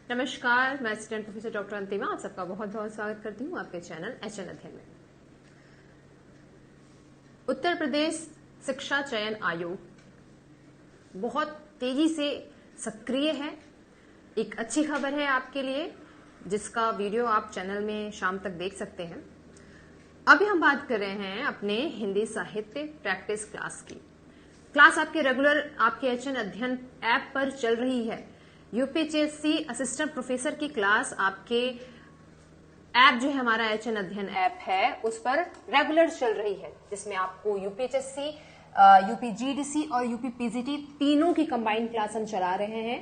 नमस्कार, मैं assistant professor doctor अंतिमा आप सबका बहुत बहुत स्वागत करती हूँ आपके चैनल एचएन अध्ययन में। उत्तर प्रदेश शिक्षा चयन आयोग बहुत तेजी से सक्रिय है। एक अच्छी खबर है आपके लिए, जिसका वीडियो आप चैनल में शाम तक देख सकते हैं। अभी हम बात कर रहे हैं अपने हिंदी साहित्य प्रैक्टिस क्लास की। क्लास आपके रेगुलर आपके एचएन अध्ययन ऐप पर चल रही है। यूपीएचएससी असिस्टेंट प्रोफेसर की क्लास आपके ऐप जो है हमारा एचएन अध्ययन ऐप है उस पर रेगुलर चल रही है, जिसमें आपको यूपीएचएससी, यूपीजीडीसी और यूपीपीजीटी तीनों की कंबाइंड क्लास हम चला रहे हैं।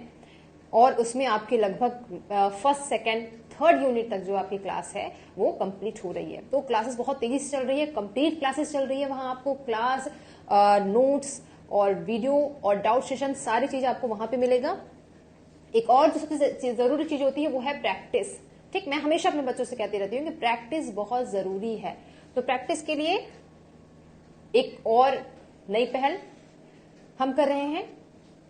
और उसमें आपके लगभग फर्स्ट, सेकेंड, थर्ड यूनिट तक जो आपकी क्लास है वो कंप्लीट हो रही है। तो क्लासेस बहुत तेजी से चल रही है, कंप्लीट क्लासेस चल रही है। वहां आपको क्लास, नोट्स और वीडियो और डाउट सेशन सारी चीज आपको वहां पे मिलेगा। एक और जो सबसे जरूरी चीज होती है वो है प्रैक्टिस। ठीक, मैं हमेशा अपने बच्चों से कहती रहती हूँ कि प्रैक्टिस बहुत जरूरी है। तो प्रैक्टिस के लिए एक और नई पहल हम कर रहे हैं।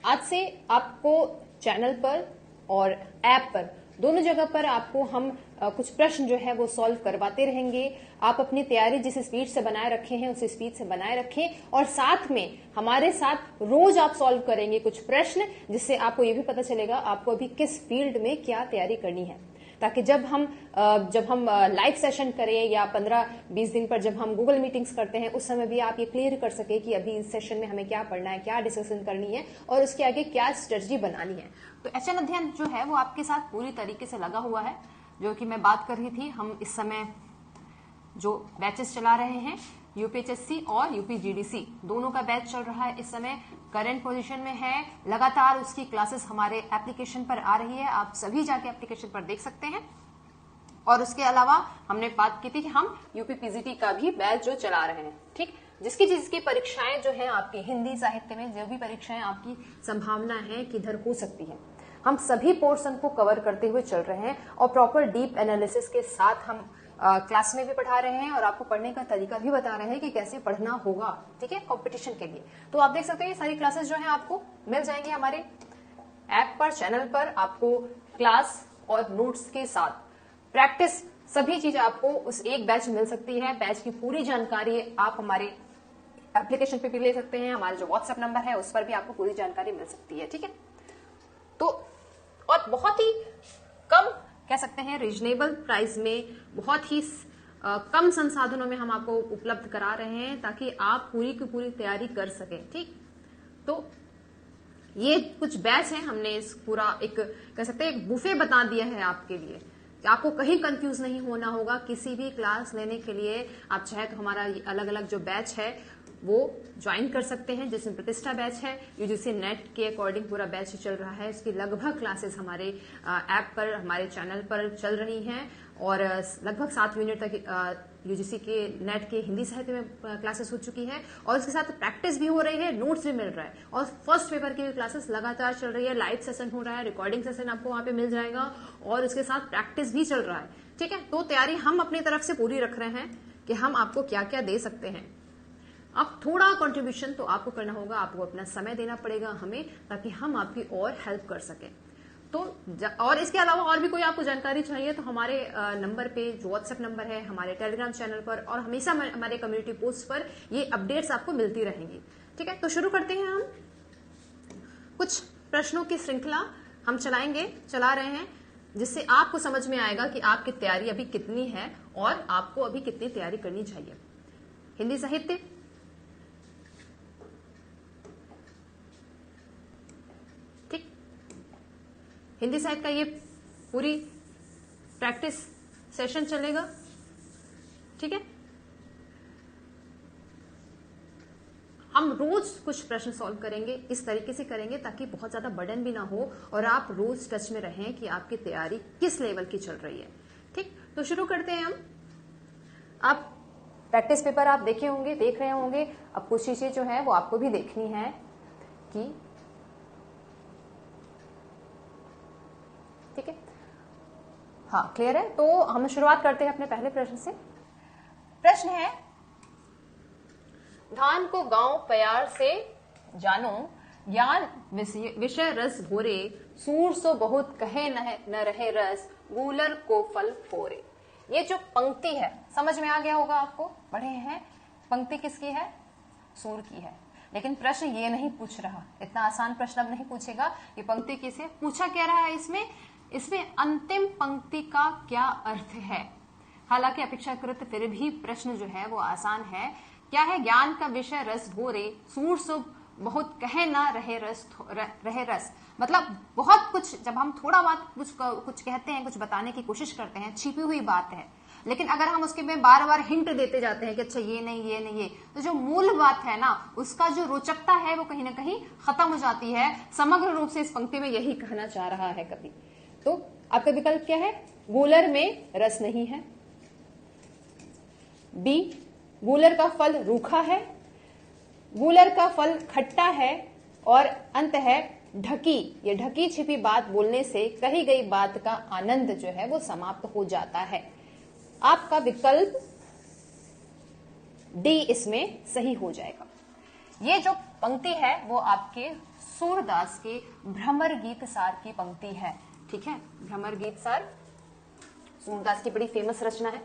आज से आपको चैनल पर और ऐप पर दोनों जगह पर आपको हम कुछ प्रश्न जो है वो सॉल्व करवाते रहेंगे। आप अपनी तैयारी जिस स्पीड से बनाए रखे हैं उस स्पीड से बनाए रखें, और साथ में हमारे साथ रोज आप सॉल्व करेंगे कुछ प्रश्न, जिससे आपको ये भी पता चलेगा आपको अभी किस फील्ड में क्या तैयारी करनी है। ताकि जब हम लाइव सेशन करें या 15-20 दिन पर जब हम गूगल मीटिंग्स करते हैं उस समय भी आप ये क्लियर कर सके कि अभी इस सेशन में हमें क्या पढ़ना है, क्या डिस्कशन करनी है और उसके आगे क्या स्ट्रेटजी बनानी है। तो एचएन अध्ययन जो है वो आपके साथ पूरी तरीके से लगा हुआ है। जो कि मैं बात कर रही थी, हम इस समय जो बैचेस चला रहे हैं यूपीएचएससी और यूपीजीडीसी दोनों का बैच चल रहा है। इस समय करंट पोजीशन में है, लगातार उसकी क्लासेस हमारे एप्लीकेशन पर आ रही है। आप सभी जाके एप्लीकेशन पर देख सकते हैं। और उसके अलावा हमने बात की थी कि हम यूपीपीजीटी का भी बैच जो चला रहे हैं। ठीक, जिसकी परीक्षाएं जो है आपकी हिंदी साहित्य में जो भी परीक्षाएं आपकी संभावना है किधर हो सकती है, हम सभी पोर्शन को कवर करते हुए चल रहे हैं और प्रॉपर डीप एनालिसिस के साथ हम क्लास में भी पढ़ा रहे हैं और आपको पढ़ने का तरीका भी बता रहे हैं कि कैसे पढ़ना होगा। ठीक है, कंपटीशन के लिए। तो आप देख सकते हैं ये सारी क्लासेस जो है आपको मिल जाएंगी हमारे ऐप पर, चैनल पर। आपको क्लास और नोट्स के साथ प्रैक्टिस सभी चीज आपको उस एक बैच में मिल सकती है। बैच की पूरी जानकारी आप हमारे एप्लीकेशन पे भी ले सकते हैं। हमारा जो व्हाट्सएप नंबर है उस पर भी आपको पूरी जानकारी मिल सकती है। ठीक है, तो और बहुत ही कम कह सकते हैं रीजनेबल प्राइस में, बहुत ही कम संसाधनों में हम आपको उपलब्ध करा रहे हैं ताकि आप पूरी की पूरी तैयारी कर सकें। ठीक, तो ये कुछ बैच है, हमने इस पूरा एक कह सकते हैं एक बुफे बता दिया है आपके लिए। आपको कहीं कंफ्यूज नहीं होना होगा किसी भी क्लास लेने के लिए। आप चाहे तो हमारा अलग अलग जो बैच है वो ज्वाइन कर सकते हैं, जिसमें प्रतिष्ठा बैच है। यूजीसी नेट के अकॉर्डिंग पूरा बैच चल रहा है। इसकी लगभग क्लासेस हमारे ऐप पर, हमारे चैनल पर चल रही हैं और लगभग 7 यूनिट तक यूजीसी के नेट के हिंदी साहित्य में क्लासेस हो चुकी है। और उसके साथ प्रैक्टिस भी हो रही है, नोट्स भी मिल रहा है और फर्स्ट पेपर की भी क्लासेस लगातार चल रही है। लाइव सेशन हो रहा है, रिकॉर्डिंग सेशन आपको वहां पे मिल जाएगा और उसके साथ प्रैक्टिस भी चल रहा है। ठीक है, तो तैयारी हम अपनी तरफ से पूरी रख रहे हैं कि हम आपको क्या क्या दे सकते हैं। अब थोड़ा कंट्रीब्यूशन तो आपको करना होगा, आपको अपना समय देना पड़ेगा हमें, ताकि हम आपकी और हेल्प कर सकें। तो और इसके अलावा और भी कोई आपको जानकारी चाहिए तो हमारे नंबर पे जो व्हाट्सएप नंबर है, हमारे टेलीग्राम चैनल पर और हमेशा हमारे कम्युनिटी पोस्ट पर ये अपडेट्स आपको मिलती रहेंगी। ठीक है, तो शुरू करते हैं। हम कुछ प्रश्नों की श्रृंखला हम चला रहे हैं, जिससे आपको समझ में आएगा कि आपकी तैयारी अभी कितनी है और आपको अभी कितनी तैयारी करनी चाहिए। हिंदी साहित्य, ठीक, हिंदी साहित्य का ये पूरी प्रैक्टिस सेशन चलेगा। ठीक है, हम रोज कुछ प्रश्न सॉल्व करेंगे, इस तरीके से करेंगे ताकि बहुत ज्यादा बर्डन भी ना हो और आप रोज टच में रहें कि आपकी तैयारी किस लेवल की चल रही है। ठीक, तो शुरू करते हैं हम। आप प्रैक्टिस पेपर आप देख रहे होंगे। अब कुछ चीजें जो है वो आपको भी देखनी है कि ठीक है, हाँ क्लियर है। तो हम शुरुआत करते हैं अपने पहले प्रश्न से। प्रश्न है, धान को गांव प्यार से जानो, ज्ञान विषय रस भोरे, सूर सो बहुत कहे न रहे रस, गूलर को फल फोरे। ये जो पंक्ति है समझ में आ गया होगा आपको, पढ़े हैं। पंक्ति किसकी है? सूर की है। लेकिन प्रश्न ये नहीं पूछ रहा, इतना आसान प्रश्न अब नहीं पूछेगा ये पंक्ति किसे पूछा क्या रहा है इसमें अंतिम पंक्ति का क्या अर्थ है। हालांकि अपेक्षाकृत फिर भी प्रश्न जो है वो आसान है। क्या है? ज्ञान का विषय रस भोरे, सूर सो बहुत कहे ना रहे रस। मतलब बहुत कुछ, जब हम थोड़ा बात कुछ कहते हैं, कुछ बताने की कोशिश करते हैं, छिपी हुई बात है, लेकिन अगर हम उसके में बार बार हिंट देते जाते हैं कि अच्छा ये नहीं ये नहीं ये, तो जो मूल बात है ना उसका जो रोचकता है वो कहीं ना कहीं खत्म हो जाती है। समग्र रूप से इस पंक्ति में यही कहना चाह रहा है कवि। तो आपका विकल्प क्या है? गूलर में रस नहीं है। बी, गूलर का फल रूखा है, गूलर का फल खट्टा है, और अंत है ढकी। ये ढकी छिपी बात बोलने से कही गई बात का आनंद जो है वो समाप्त हो जाता है। आपका विकल्प डी इसमें सही हो जाएगा। ये जो पंक्ति है वो आपके सूरदास के भ्रमर गीत सार की पंक्ति है। ठीक है, भ्रमर गीत सार सूरदास की बड़ी फेमस रचना है।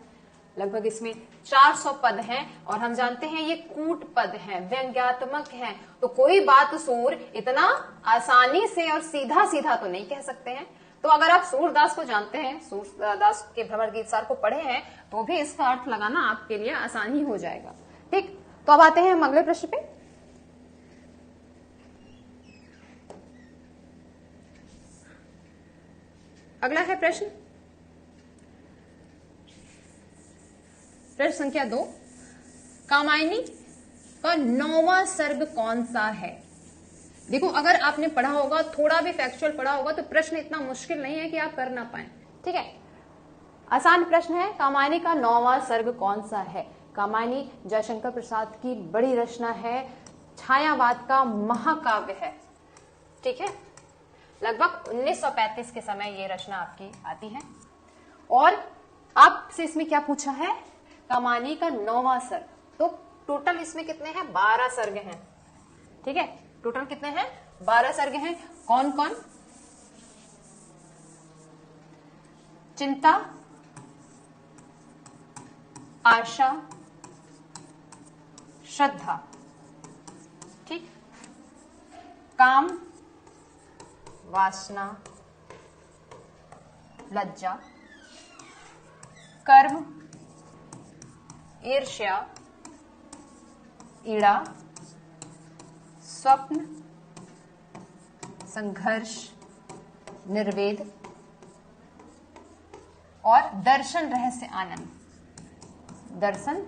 लगभग इसमें 400 पद हैं और हम जानते हैं ये कूट पद हैं, व्यंग्यात्मक हैं। तो कोई बात सूर इतना आसानी से और सीधा सीधा तो नहीं कह सकते हैं। तो अगर आप सूरदास को जानते हैं, सूरदास के भ्रमर गीत सार को पढ़े हैं, तो भी इसका अर्थ लगाना आपके लिए आसानी हो जाएगा। ठीक, तो अब आते हैं हम अगले प्रश्न पे। अगला है प्रश्न संख्या 2। कामायनी का 9वां सर्ग कौन सा है? देखो, अगर आपने पढ़ा होगा, थोड़ा भी फैक्चुअल पढ़ा होगा, तो प्रश्न इतना मुश्किल नहीं है कि आप कर ना पाए। ठीक है, आसान प्रश्न है। कामायनी का 9वां सर्ग कौन सा है? कामायनी जयशंकर प्रसाद की बड़ी रचना है, छायावाद का महाकाव्य है। ठीक है, लगभग 1935 के समय ये रचना आपकी आती है। और आपसे इसमें क्या पूछा है? कामायनी का 9वां सर्ग। तो टोटल इसमें कितने हैं? 12 सर्ग हैं। ठीक है, टोटल कितने हैं? 12 सर्ग हैं। कौन कौन? चिंता, आशा, श्रद्धा, ठीक, काम, वासना, लज्जा, कर्म, ईर्ष्या, ईड़ा, स्वप्न, संघर्ष, निर्वेद और दर्शन, रहस्य, आनंद। दर्शन,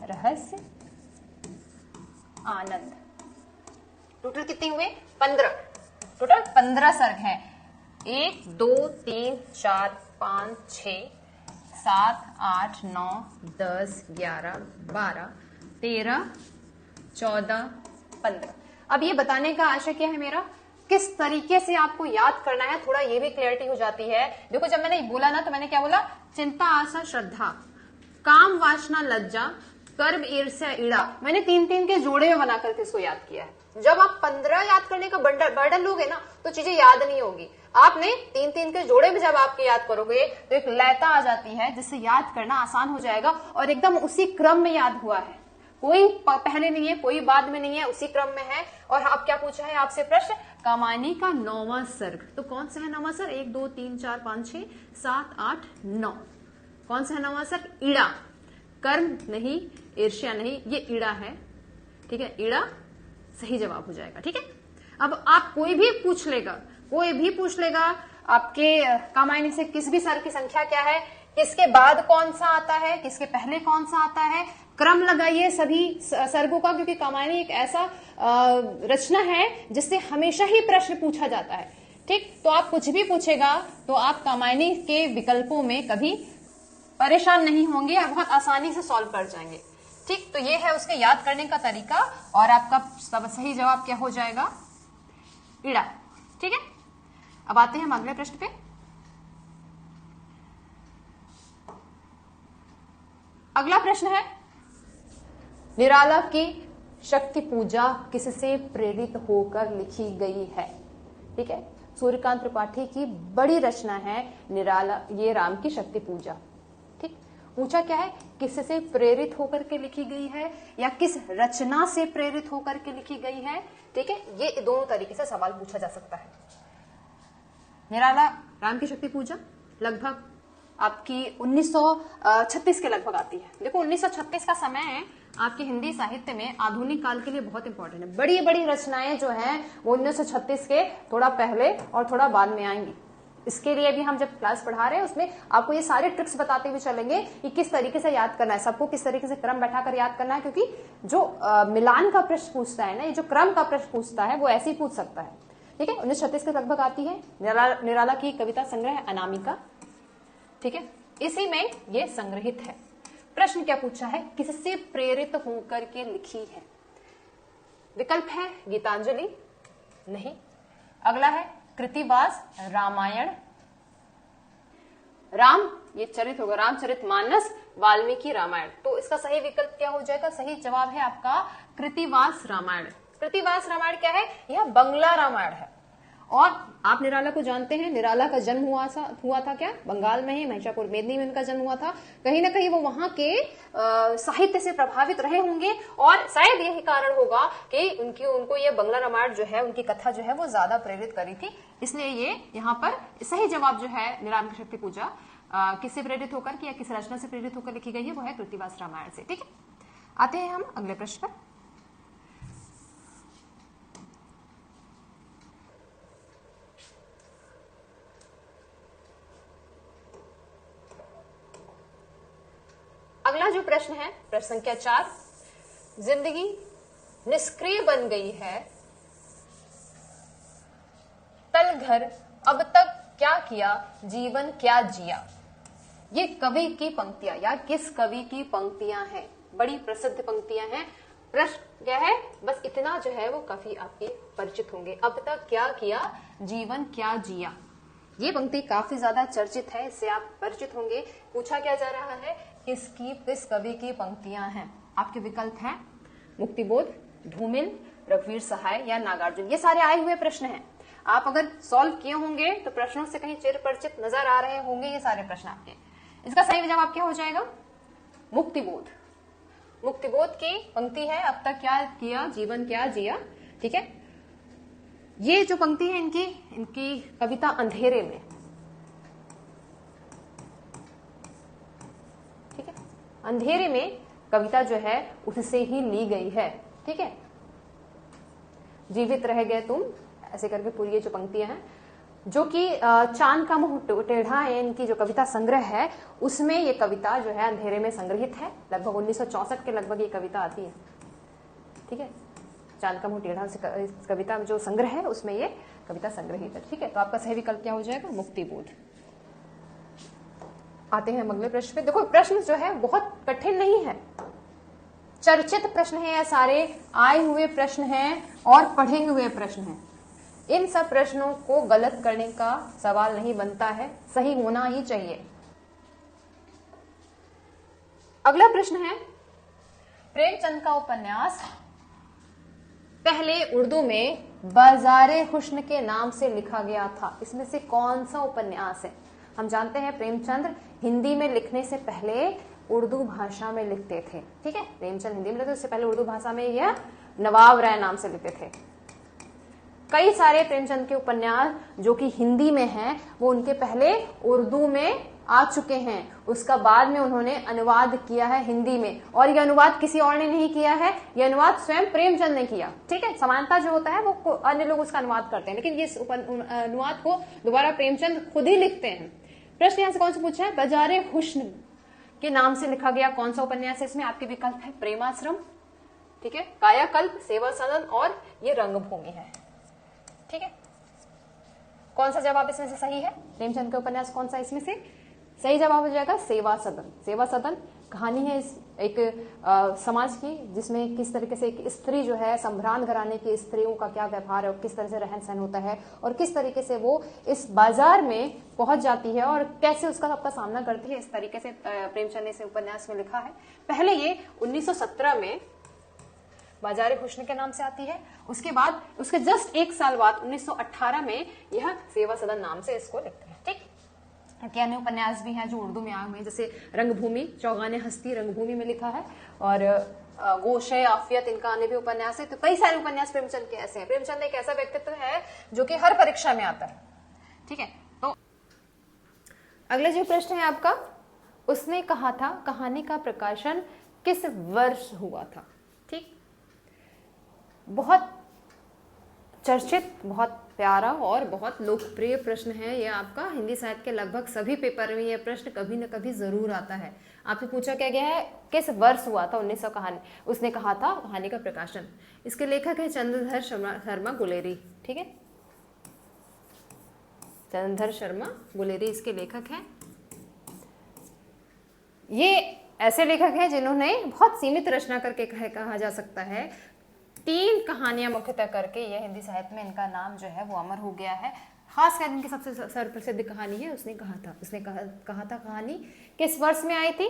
रहस्य, आनंद। टोटल कितने हुए? 15। टोटल 15 सर्ग हैं। 1 2 3 4 5 6 7 8 9 10 11 12 13 14 15। अब ये बताने का आशय क्या है मेरा, किस तरीके से आपको याद करना है, थोड़ा ये भी क्लियरिटी हो जाती है। देखो, जब मैंने बोला ना, तो मैंने क्या बोला? चिंता, आशा, श्रद्धा, काम, वासना, लज्जा, कर्म, ईर्ष्या, ईड़ा। मैंने 3-3 के जोड़े में बनाकर के इसको याद किया है। जब आप 15 याद करने का बर्डन लोगे ना, तो चीजें याद नहीं होगी। आपने 3-3 के जोड़े में जब आपके याद करोगे तो एक लयता आ जाती है, जिससे याद करना आसान हो जाएगा और एकदम उसी क्रम में याद हुआ है। कोई पहले नहीं है, कोई बाद में नहीं है, उसी क्रम में है। और अब क्या पूछा है आपसे प्रश्न? कामायनी का 9वां सर्ग। तो कौन सा है 9वां सर्ग? 1 2 3 4 5 6 7 8 9। कौन सा है 9वां सर्ग? ईड़ा। कर्म नहीं, ईर्ष्या नहीं, ये ईड़ा है। ठीक है, ईड़ा सही जवाब हो जाएगा। ठीक है, अब आप कोई भी पूछ लेगा आपके कामायनी से, किस भी सर्ग की संख्या क्या है, किसके बाद कौन सा आता है, किसके पहले कौन सा आता है, क्रम लगाइए सभी सर्गों का, क्योंकि कामायनी एक ऐसा रचना है जिससे हमेशा ही प्रश्न पूछा जाता है। ठीक, तो आप कुछ भी पूछेगा तो आप कामायनी के विकल्पों में कभी परेशान नहीं होंगे और बहुत आसानी से सॉल्व कर जाएंगे। ठीक, तो ये है उसके याद करने का तरीका और आपका सब सही जवाब क्या हो जाएगा? ईड़ा। ठीक है, अब आते हैं हम अगले प्रश्न पे। अगला प्रश्न है निराला की शक्ति पूजा किससे प्रेरित होकर लिखी गई है? ठीक है, सूर्यकांत त्रिपाठी की बड़ी रचना है निराला, ये राम की शक्ति पूजा। ठीक, पूछा क्या है, किससे प्रेरित होकर के लिखी गई है या किस रचना से प्रेरित होकर के लिखी गई है? ठीक है, ये दोनों तरीके से सवाल पूछा जा सकता है। निराला राम की शक्ति पूजा लगभग आपकी 1936 के लगभग आती है। देखो 1936 का समय है आपकी हिंदी साहित्य में आधुनिक काल के लिए बहुत इंपॉर्टेंट है। बड़ी बड़ी रचनाएं जो हैं वो 1936 के थोड़ा पहले और थोड़ा बाद में आएंगी। इसके लिए भी हम जब क्लास पढ़ा रहे हैं उसमें आपको ये सारे ट्रिक्स बताते हुए चलेंगे कि किस तरीके से याद करना है, सबको किस तरीके से क्रम बैठाकर याद करना है, क्योंकि जो मिलान का प्रश्न पूछता है ना, ये जो क्रम का प्रश्न पूछता है वो ऐसे ही पूछ सकता है। ठीक है, 1936 के लगभग आती है। निराला की कविता संग्रह है अनामिका। ठीक है, इसी में ये संग्रहित है। प्रश्न क्या पूछा है, किससे प्रेरित होकर के लिखी है? विकल्प है गीतांजलि, नहीं। अगला है कृतिवास रामायण, राम ये चरित होगा, रामचरितमानस, वाल्मीकि रामायण। तो इसका सही विकल्प क्या हो जाएगा? सही जवाब है आपका कृतिवास रामायण। कृतिवास रामायण क्या है? यह बंगला रामायण है। और आप निराला को जानते हैं, निराला का जन्म हुआ था क्या? बंगाल में ही महिषापुर मेदिनी में उनका जन्म हुआ था। कहीं ना कहीं वो वहां के साहित्य से प्रभावित रहे होंगे और शायद यही कारण होगा कि उनको ये बंगला रामायण जो है, उनकी कथा जो है वो ज्यादा प्रेरित करी थी। इसलिए ये यहाँ पर सही जवाब जो है निराला की शक्ति पूजा किससे प्रेरित होकर या किस रचना से प्रेरित होकर लिखी गई है, वो है कृतिवास रामायण से। ठीक है, आते हैं हम अगले प्रश्न पर। अगला जो प्रश्न है, प्रश्न संख्या 4, जिंदगी निष्क्रिय बन गई है, तल घर अब तक क्या किया, जीवन क्या जिया। ये कवि की पंक्तियां या किस कवि की पंक्तियां हैं? बड़ी प्रसिद्ध पंक्तियां हैं। प्रश्न क्या है, बस इतना जो है वो काफी आपके परिचित होंगे। अब तक क्या किया, जीवन क्या जिया। ये पंक्ति काफी ज्यादा चर्चित है, इससे आप परिचित होंगे। पूछा क्या जा रहा है, किस कवि की पंक्तियां हैं? आपके विकल्प हैं मुक्तिबोध, धूमिल, रघुवीर सहाय या नागार्जुन। ये सारे आए हुए प्रश्न हैं। आप अगर सॉल्व किए होंगे तो प्रश्नों से कहीं चिर परिचित नजर आ रहे होंगे ये सारे प्रश्न आपके। इसका सही जवाब क्या हो जाएगा? मुक्तिबोध। मुक्तिबोध की पंक्ति है, अब तक क्या किया, जीवन क्या जिया। ठीक है, ये जो पंक्ति है इनकी कविता अंधेरे में। ठीक है, अंधेरे में कविता जो है उससे ही ली गई है। ठीक है, जीवित रह गए तुम, ऐसे करके पूरी ये जो पंक्तियां हैं, जो कि चांद का मुंह टेढ़ा है, इनकी जो कविता संग्रह है उसमें ये कविता जो है अंधेरे में संग्रहित है। लगभग 1964 के लगभग ये कविता आती है। ठीक है, चांद का मुंह टेढ़ा से कविता जो संग्रह है उसमें ये कविता संग्रहित है। ठीक है, तो आपका सही विकल्प क्या हो जाएगा? मुक्तिबोध। आते हैं अगले प्रश्न पे। देखो प्रश्न जो है बहुत कठिन नहीं है, चर्चित प्रश्न है, सारे आए हुए प्रश्न हैं और पढ़े हुए प्रश्न हैं। इन सब प्रश्नों को गलत करने का सवाल नहीं बनता है, सही होना ही चाहिए। अगला प्रश्न है, प्रेमचंद का उपन्यास पहले उर्दू में बाज़ारे हुस्न के नाम से लिखा गया था। इसमें से कौन सा उपन्यास है? हम जानते हैं प्रेमचंद हिंदी में लिखने से पहले उर्दू भाषा में लिखते थे। ठीक है, प्रेमचंद हिंदी में लिखते, उससे पहले उर्दू भाषा में यह नवाब राय नाम से लिखते थे। कई सारे प्रेमचंद के उपन्यास जो कि हिंदी में हैं वो उनके पहले उर्दू में आ चुके हैं, उसका बाद में उन्होंने अनुवाद किया है हिंदी में, और यह अनुवाद किसी और ने नहीं किया है, यह अनुवाद स्वयं प्रेमचंद ने किया। ठीक है, समानता जो होता है वो अन्य लोग उसका अनुवाद करते हैं, लेकिन ये अनुवाद को दोबारा प्रेमचंद खुद ही लिखते हैं। प्रश्न यहां से कौन सा पूछा है? बाज़ारे हुस्न के नाम से लिखा गया कौन सा उपन्यास है? इसमें आपके विकल्प है प्रेमाश्रम, ठीक है, कायाकल्प, सेवा सदन और ये रंगभूमि है। ठीक है, कौन सा जवाब इसमें से सही है? प्रेमचंद का उपन्यास कौन सा इसमें से सही जवाब हो जाएगा? सेवा सदन। सेवा सदन कहानी है इस एक समाज की, जिसमें किस तरीके से एक स्त्री जो है, संभ्रांत घराने की स्त्रियों का क्या व्यवहार है और किस तरह से रहन सहन होता है और किस तरीके से वो इस बाजार में पहुंच जाती है और कैसे उसका सबका सामना करती है। इस तरीके से प्रेमचंद ने इस उपन्यास में लिखा है। पहले ये 1917 में बाजार हुस्न के नाम से आती है। उसके बाद उसके जस्ट 1 साल बाद 1918 में यह सेवा सदन नाम से इसको लिखते हैं। ठीक, के अन्य उपन्यास भी हैं जो उर्दू में आए हुए हैं, जैसे रंगभूमि, चौगाने हस्ती रंगभूमि में लिखा है, और गोशे, आफियत, इनका अन्य भी उपन्यास है। तो कई सारे उपन्यास प्रेमचंद के ऐसे हैं। प्रेमचंद एक ऐसा व्यक्तित्व है जो कि हर परीक्षा में आता है। ठीक है, तो अगला जो प्रश्न है आपका, उसने कहा था कहानी का प्रकाशन किस वर्ष हुआ था। ठीक, बहुत चर्चित, बहुत प्यारा और बहुत लोकप्रिय प्रश्न है यह आपका। हिंदी साहित्य के लगभग सभी पेपर में यह प्रश्न कभी न कभी जरूर आता है। आपसे पूछा क्या गया है, किस वर्ष हुआ था 1900 कहानी, उसने कहा था कहानी का प्रकाशन। इसके लेखक है चंद्रधर शर्मा गुलेरी। ठीक है, चंद्रधर शर्मा गुलेरी इसके लेखक हैं। ये ऐसे लेखक हैं जिन्होंने बहुत सीमित रचना करके कहा जा सकता है 3 कहानियां मुख्यतः करके यह हिंदी साहित्य में इनका नाम जो है वो अमर हो गया है। खासकर इनकी सबसे सर्वप्रसिद्ध कहानी है उसने कहा था कहानी किस वर्ष में आई थी।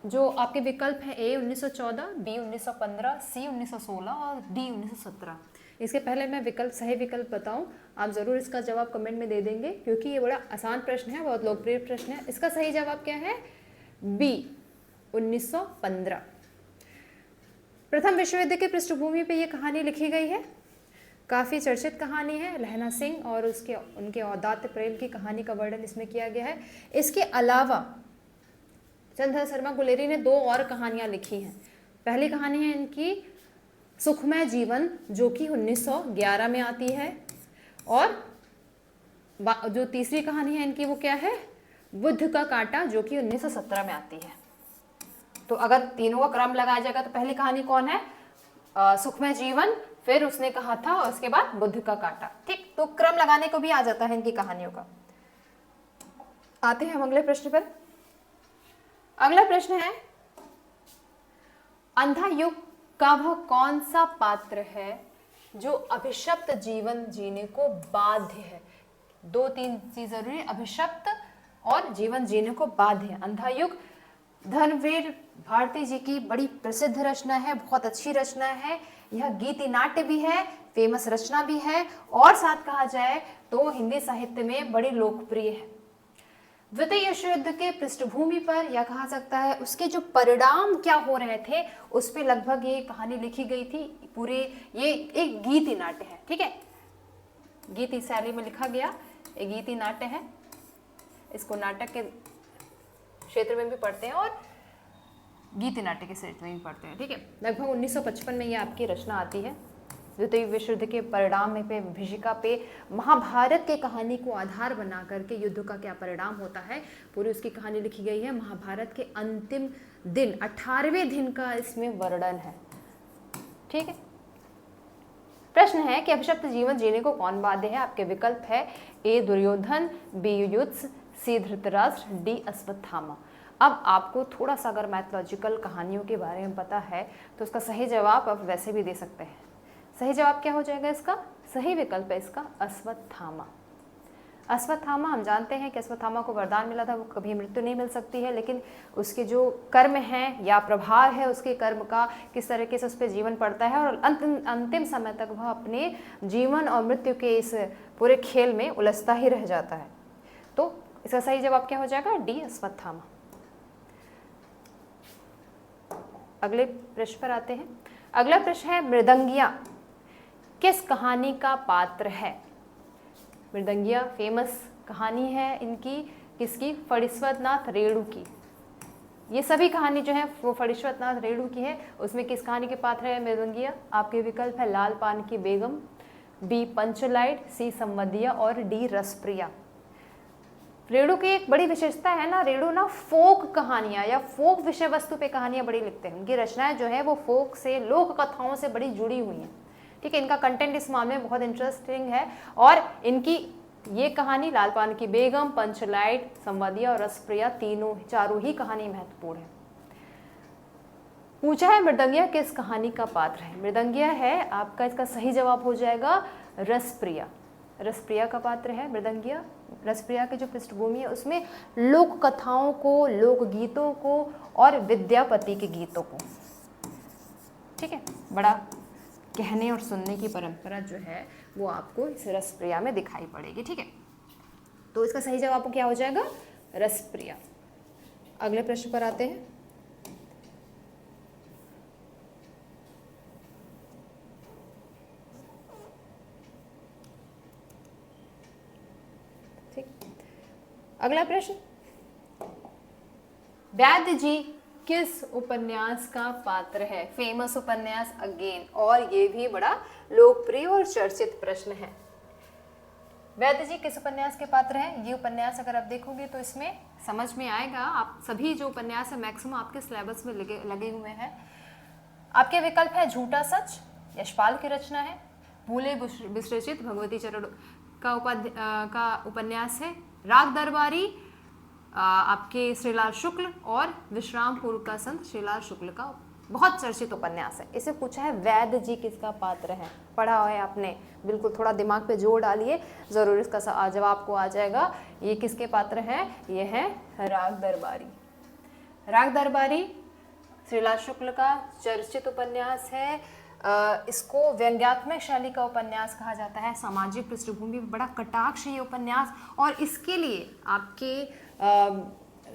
जो आपके विकल्प है ए 1914, बी 1915, सी 1916 और डी 1917। इसके पहले मैं सही विकल्प बताऊं, आप जरूर इसका जवाब कमेंट में दे देंगे, क्योंकि ये बड़ा आसान प्रश्न है, बहुत लोकप्रिय प्रश्न है। इसका सही जवाब क्या है, बी 1915। प्रथम विश्व युद्ध के पृष्ठभूमि पे ये कहानी लिखी गई है। काफी चर्चित कहानी है। लहना सिंह और उनके औदात्य प्रेम की कहानी का वर्णन इसमें किया गया है। इसके अलावा चंद्रधर शर्मा गुलेरी ने 2 और कहानियां लिखी हैं। पहली कहानी है इनकी सुखमय जीवन, जो कि 1911 में आती है, और जो तीसरी कहानी है इनकी वो क्या है, बुद्ध का कांटा, जो कि 1917 में आती है। तो अगर तीनों का क्रम लगाया जाएगा तो पहली कहानी कौन है, सुखमय जीवन, फिर उसने कहा था, और उसके बाद बुद्ध का कांटा। ठीक, तो क्रम लगाने को भी आ जाता है इनकी कहानियों का। आते हैं हम अगले प्रश्न पर। अगला प्रश्न है, अंधा युग का वह कौन सा पात्र है जो अभिशप्त जीवन जीने को बाध्य है। 2-3 चीज जरूरी है, अभिशप्त और जीवन जीने को बाध्य है। अंधा युग धर्मवीर भारती जी की बड़ी प्रसिद्ध रचना है, बहुत अच्छी रचना है। यह गीति नाट्य भी है, फेमस रचना भी है, और साथ कहा जाए तो हिंदी साहित्य में बड़ी लोकप्रिय है। द्वितीय विश्व युद्ध के पृष्ठभूमि पर, या कहा सकता है उसके जो परिणाम क्या हो रहे थे उस पर लगभग ये कहानी लिखी गई थी। पूरे ये एक गीति नाट्य है। ठीक है, गीति शैली में लिखा गया एक गीति नाट्य है। इसको नाटक के क्षेत्र में भी पढ़ते हैं और गीति नाट्य के क्षेत्र में भी पढ़ते हैं। ठीक है, लगभग 1955 में ये आपकी रचना आती है। द्वितीय विश्व युद्ध के परिणाम पे, विभीषिका पे, महाभारत के कहानी को आधार बना करके युद्ध का क्या परिणाम होता है, पूरी उसकी कहानी लिखी गई है। महाभारत के अंतिम दिन 18वें दिन का इसमें वर्णन है। ठीक है, प्रश्न है कि अभिशप्त जीवन जीने को कौन बाध्य है। आपके विकल्प है ए दुर्योधन, बी युयुत्स, सी धृतराष्ट्र, डी अश्वत्थामा। अब आपको थोड़ा सा अगर मैथोलॉजिकल कहानियों के बारे में पता है तो उसका सही जवाब आप वैसे भी दे सकते हैं। सही जवाब क्या हो जाएगा इसका, सही विकल्प है इसका अश्वत्थामा। अश्वत्थामा, हम जानते हैं कि अश्वत्थामा को वरदान मिला था, वो कभी मृत्यु नहीं मिल सकती है, लेकिन उसके जो कर्म हैं या प्रभाव है उसके कर्म का किस तरीके से उस पर जीवन पड़ता है, और अंतिम समय तक वह अपने जीवन और मृत्यु के इस पूरे खेल में उलझता ही रह जाता है। तो इसका सही जवाब क्या हो जाएगा, डी अश्वत्थामा। अगले प्रश्न पर आते हैं। अगला प्रश्न है, मृदंगिया किस कहानी का पात्र है। मृदंगिया फेमस कहानी है इनकी, किसकी, फणीश्वरनाथ रेणु की। ये सभी कहानी जो है वो फणीश्वरनाथ रेणु की है। उसमें किस कहानी के पात्र है मृदंगिया। आपके विकल्प है लाल पान की बेगम, बी पंचलाइट, सी संवदिया और डी रसप्रिया। रेणु की एक बड़ी विशेषता है ना, रेणु ना फोक कहानियां या फोक विषय वस्तु पे कहानियां बड़ी लिखते हैं। उनकी रचनाएं जो है वो फोक से, लोक कथाओं से बड़ी जुड़ी हुई हैं। ठीक है, इनका कंटेंट इस मामले में बहुत इंटरेस्टिंग है, और इनकी ये कहानी लाल पान की बेगम, पंचलाइट, संवादिया और रसप्रिया चारों ही कहानी महत्वपूर्ण है। पूछा है मृदंगिया किस कहानी का पात्र है। मृदंगिया है आपका, इसका सही जवाब हो जाएगा रसप्रिया। रसप्रिया का पात्र है मृदंगिया। रसप्रिया की जो पृष्ठभूमि है उसमें लोक कथाओं को, लोकगीतों को और विद्यापति के गीतों को। ठीक है, बड़ा कहने और सुनने की परंपरा जो है वो आपको इस रसप्रिया में दिखाई पड़ेगी। ठीक है, तो इसका सही जवाब क्या हो जाएगा? रसप्रिया। अगले प्रश्न पर आते हैं। ठीक, अगला प्रश्न, व्याध जी किस उपन्यास का पात्र है? फेमस उपन्यास अगेन, और ये भी बड़ा लोकप्रिय और चर्चित प्रश्न है। वैद्य जी किस उपन्यास के पात्र हैं? ये उपन्यास अगर आप देखोगे तो इसमें समझ में आएगा। आप सभी जो उपन्यास है मैक्सिमम आपके सिलेबस में लगे हुए हैं। आपके विकल्प है झूठा सच, यशपाल की रचना है, भूले विसर्जित भगवती चरण का उपन्यास है, राग दरबारी आपके श्रीलाल शुक्ल, और विश्रामपुर का संत श्रीलाल शुक्ल का बहुत चर्चित उपन्यास है। इसे पूछा है वैद्य जी किसका पात्र है? पढ़ा है आपने, बिल्कुल थोड़ा दिमाग पे जोर डालिए, जरूर इसका जवाब आपको आ जाएगा। ये किसके पात्र हैं? ये है राग दरबारी। राग दरबारी श्रीलाल शुक्ल का चर्चित उपन्यास है। इसको व्यंग्यात्मक शैली का उपन्यास कहा जाता है। सामाजिक पृष्ठभूमि में बड़ा कटाक्ष ये उपन्यास, और इसके लिए आपके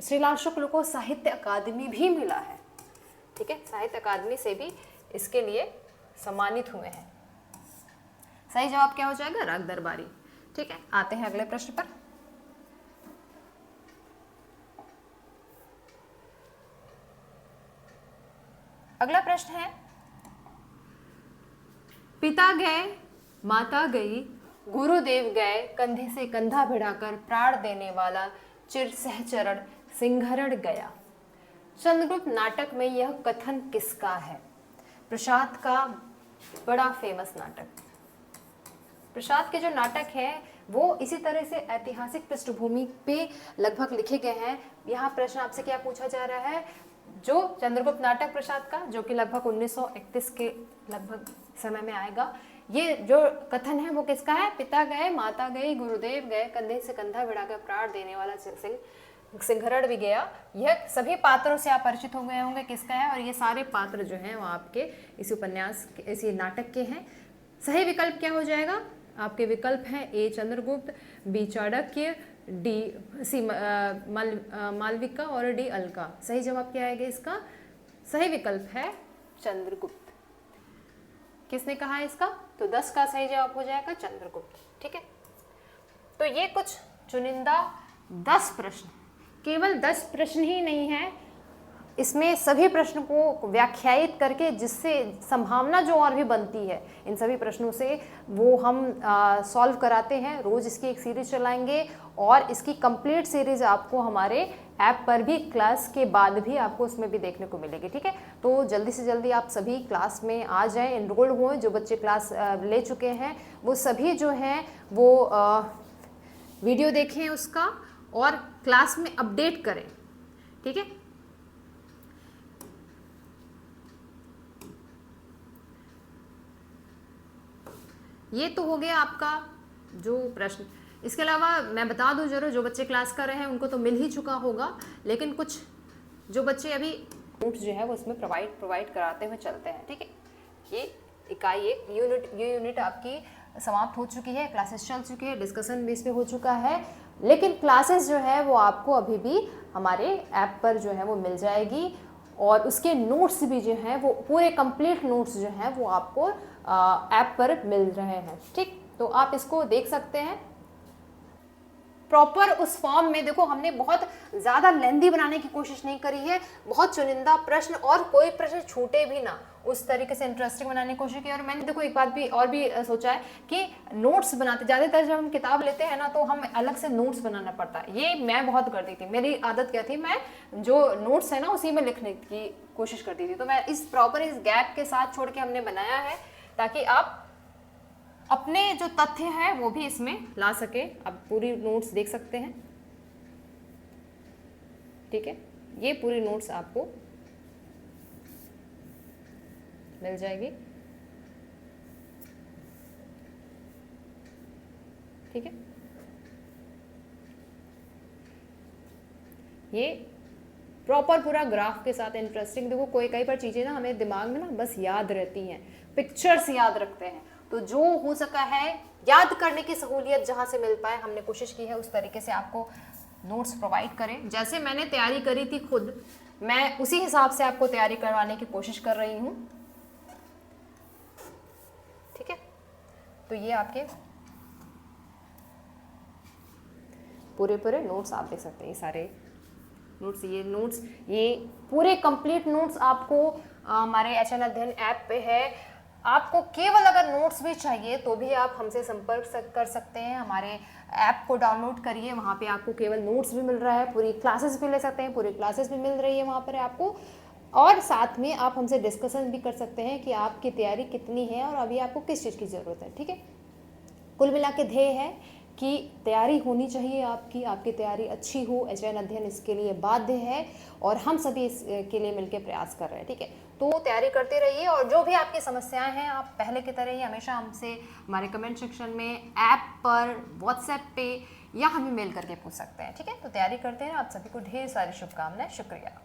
श्रीलाल शुक्ल को साहित्य अकादमी भी मिला है। ठीक है, साहित्य अकादमी से भी इसके लिए सम्मानित हुए हैं। सही जवाब क्या हो जाएगा? राग दरबारी। ठीक है, आते हैं अगले प्रश्न पर। अगला प्रश्न है, पिता गए माता गई, गुरुदेव गए, कंधे से कंधा भिड़ाकर प्राण देने वाला चिर सहचरण सिंहरण गया। चंद्रगुप्त नाटक में यह कथन किसका है? प्रसाद का बड़ा फेमस नाटक। प्रसाद के जो नाटक है वो इसी तरह से ऐतिहासिक पृष्ठभूमि पे लगभग लिखे गए हैं। यहाँ प्रश्न आपसे क्या पूछा जा रहा है? जो चंद्रगुप्त नाटक प्रसाद का, जो कि लगभग 1931 के लगभग समय में आएगा, ये जो कथन है वो किसका है? पिता गए माता गई, गुरुदेव गए, कंधे से कंधा भिड़ाकर प्राण देने वाला सिंहरण भी गया। यह सभी पात्रों से आप परिचित हो गए होंगे किसका है, और ये सारे पात्र जो हैं वो आपके इस उपन्यास इसी नाटक के हैं। सही विकल्प क्या हो जाएगा? आपके विकल्प हैं ए चंद्रगुप्त, बी चाणक्य, डी मालविका और डी अलका। सही जवाब क्या आएगा इसका? सही विकल्प है चंद्रगुप्त। किसने कहा है इसका? तो 10 का सही जवाब हो जाएगा चंद्रगुप्त। ठीक है, तो ये कुछ चुनिंदा 10 प्रश्न, केवल 10 प्रश्न ही नहीं है, इसमें सभी प्रश्न को व्याख्यायित करके जिससे संभावना जो और भी बनती है इन सभी प्रश्नों से वो हम सॉल्व कराते हैं। रोज इसकी एक सीरीज चलाएंगे, और इसकी कंप्लीट सीरीज आपको हमारे ऐप पर भी क्लास के बाद भी आपको उसमें भी देखने को मिलेगी। ठीक है, तो जल्दी से जल्दी आप सभी क्लास में आ जाएं, एनरोल्ड हुए। जो बच्चे क्लास ले चुके हैं वो सभी जो हैं वो वीडियो देखें उसका, और क्लास में अपडेट करें। ठीक है, ये तो हो गया आपका जो प्रश्न। इसके अलावा मैं बता दूं जरूर, जो बच्चे क्लास कर रहे हैं उनको तो मिल ही चुका होगा, लेकिन कुछ जो बच्चे अभी नोट्स जो है वो इसमें प्रोवाइड कराते हुए चलते हैं। ठीक है, ये इकाई एक ये यूनिट आपकी समाप्त हो चुकी है, क्लासेस चल चुकी है, डिस्कशन बेस पे हो चुका है, लेकिन क्लासेस जो है वो आपको अभी भी हमारे ऐप पर जो है वो मिल जाएगी, और उसके नोट्स भी जो हैं वो पूरे कंप्लीट नोट्स जो हैं वो आपको ऐप पर मिल रहे हैं। ठीक, तो आप इसको देख सकते हैं प्रॉपर उस फॉर्म में। देखो, हमने बहुत ज़्यादा लेंदी बनाने की कोशिश नहीं करी है, बहुत चुनिंदा प्रश्न, और कोई प्रश्न छूटे भी ना, उस तरीके से इंटरेस्टिंग बनाने की कोशिश की। और मैंने देखो एक बात भी और भी सोचा है कि नोट्स बनाते, ज़्यादातर जब हम किताब लेते हैं ना तो हम अलग से नोट्स बनाना पड़ता है। ये मैं बहुत करती थी, मेरी आदत क्या थी, मैं जो नोट्स है ना उसी में लिखने की कोशिश करती थी। तो मैं इस गैप के साथ छोड़ के हमने बनाया है ताकि आप अपने जो तथ्य है वो भी इसमें ला सके। आप पूरी नोट्स देख सकते हैं। ठीक है, ये पूरी नोट्स आपको मिल जाएगी। ठीक है, ये प्रॉपर पूरा ग्राफ के साथ इंटरेस्टिंग। देखो कई बार चीज़ें ना हमें दिमाग में ना बस याद रहती हैं, पिक्चर्स याद रखते हैं, तो जो हो सका है याद करने की सहूलियत जहाँ से मिल पाए हमने कोशिश की है उस तरीके से आपको नोट्स प्रोवाइड करें। जैसे मैंने तैयारी करी थी खुद, मैं उसी हिसाब से आपको तैयारी करवाने की कोशिश कर रही हूँ। ठीक है, तो ये आपके पूरे नोट्स आप देख सकते हैं, ये सारे नोट्स, ये पूरे कंप्लीट नोट्स आपको हमारे एचएन अध्ययन ऐप पे है। आपको केवल अगर नोट्स भी चाहिए तो भी आप हमसे संपर्क कर सकते हैं। हमारे ऐप को डाउनलोड करिए, वहाँ पे आपको केवल नोट्स भी मिल रहा है, पूरी क्लासेस भी ले सकते हैं, पूरी क्लासेस भी मिल रही है वहाँ पर आपको, और साथ में आप हमसे डिस्कशन भी कर सकते हैं कि आपकी तैयारी कितनी है और अभी आपको किस चीज़ की ज़रूरत है। ठीक है, कुल मिला के ध्येय है कि तैयारी होनी चाहिए आपकी तैयारी अच्छी हो, एचएन अध्ययन इसके लिए बाध्य है और हम सभी इसके लिए मिलकर प्रयास कर रहे हैं। ठीक है, तो तैयारी करते रहिए और जो भी आपकी समस्याएं हैं आप पहले की तरह ही हमेशा हमसे हमारे कमेंट सेक्शन में, ऐप पर, व्हाट्सएप पे या हमें मेल करके पूछ सकते हैं। ठीक है, तो तैयारी करते हैं। आप सभी को ढेर सारी शुभकामनाएं। शुक्रिया।